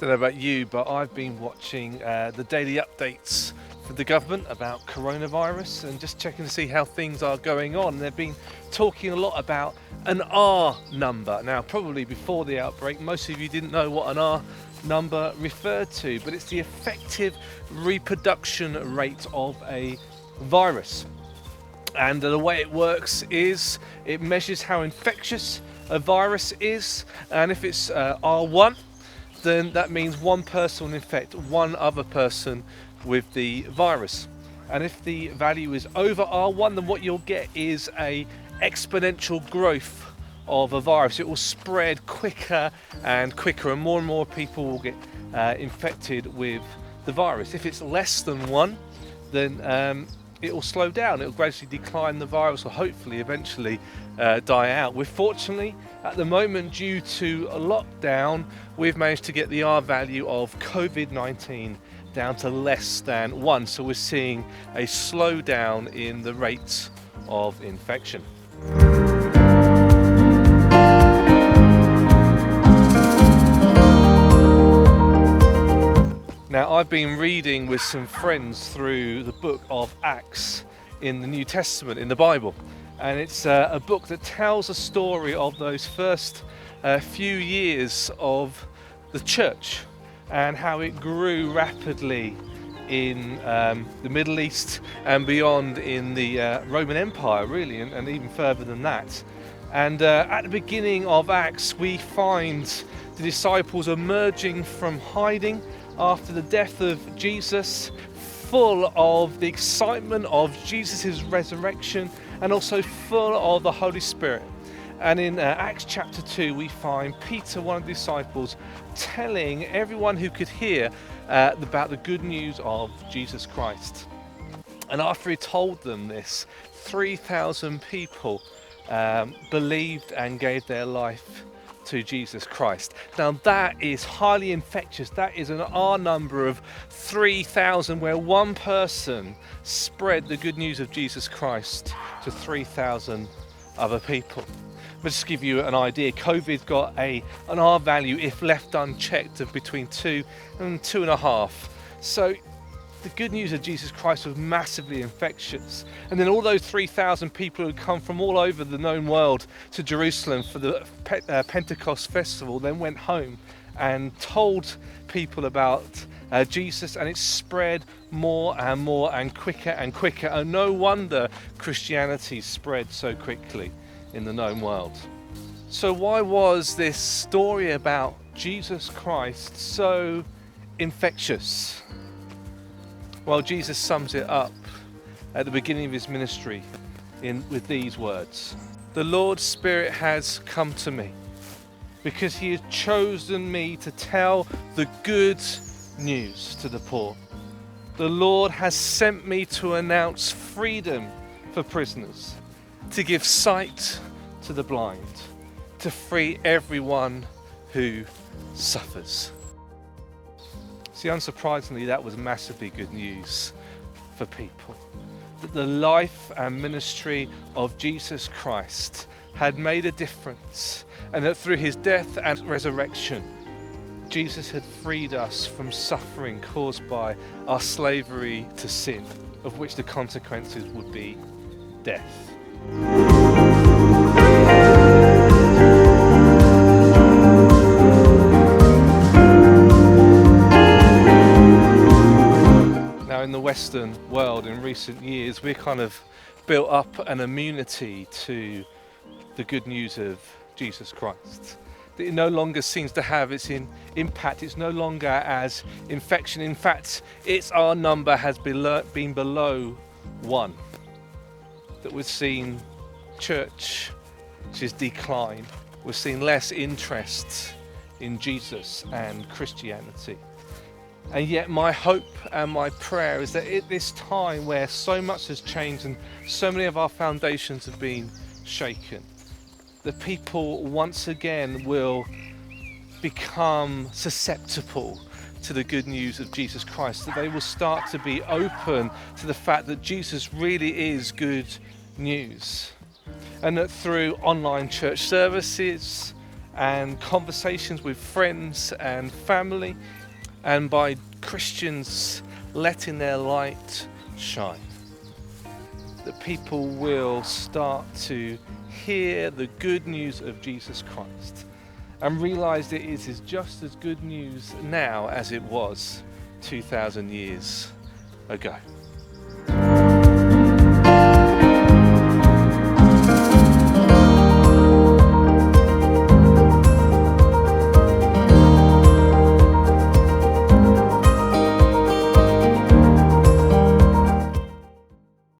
Don't know about you, but I've been watching the daily updates for the government about coronavirus and just checking to see how things are going on. They've been talking a lot about an R number. Now, probably before the outbreak, most of you didn't know what an R number referred to, but it's the effective reproduction rate of a virus. And the way it works is it measures how infectious a virus is, and if it's R1, then that means one person will infect one other person with the virus. And if the value is over R1, then what you'll get is a exponential growth of a virus. It will spread quicker and quicker, and more people will get infected with the virus. If it's less than 1, then it will slow down. It will gradually decline. The virus will hopefully eventually die out. We're fortunately at the moment, due to a lockdown, we've managed to get the R value of COVID-19 down to less than 1. So we're seeing a slowdown in the rates of infection. Now, I've been reading with some friends through the book of Acts in the New Testament, in the Bible. And it's a book that tells a story of those first few years of the church and how it grew rapidly in the Middle East and beyond in the Roman Empire, really, and even further than that. And at the beginning of Acts, we find the disciples emerging from hiding after the death of Jesus, full of the excitement of Jesus' resurrection and also full of the Holy Spirit. And in Acts chapter 2, we find Peter, one of the disciples, telling everyone who could hear about the good news of Jesus Christ. And after he told them this, 3,000 people believed and gave their life to Jesus Christ. Now that is highly infectious. That is an R number of 3,000, where one person spread the good news of Jesus Christ to 3,000 other people. But just to give you an idea, COVID got an R value, if left unchecked, of between 2 and 2.5. So the good news of Jesus Christ was massively infectious. And then all those 3,000 people who had come from all over the known world to Jerusalem for the Pentecost festival then went home and told people about Jesus, and it spread more and more and quicker and quicker. And no wonder Christianity spread so quickly in the known world. So why was this story about Jesus Christ so infectious? Well, Jesus sums it up at the beginning of his ministry with these words. The Lord's Spirit has come to me because he has chosen me to tell the good news to the poor. The Lord has sent me to announce freedom for prisoners, to give sight to the blind, to free everyone who suffers. See, unsurprisingly, that was massively good news for people. That the life and ministry of Jesus Christ had made a difference, and that through his death and resurrection, Jesus had freed us from suffering caused by our slavery to sin, of which the consequences would be death. In the Western world in recent years, we're kind of built up an immunity to the good news of Jesus Christ. It no longer seems to have its impact. It's no longer as infection. In fact, its R number has been below 1. That we've seen churches decline. We've seen less interest in Jesus and Christianity. And yet my hope and my prayer is that at this time where so much has changed and so many of our foundations have been shaken, that people once again will become susceptible to the good news of Jesus Christ, that they will start to be open to the fact that Jesus really is good news. And that through online church services and conversations with friends and family, and by Christians letting their light shine, that people will start to hear the good news of Jesus Christ and realize that it is just as good news now as it was 2,000 years ago.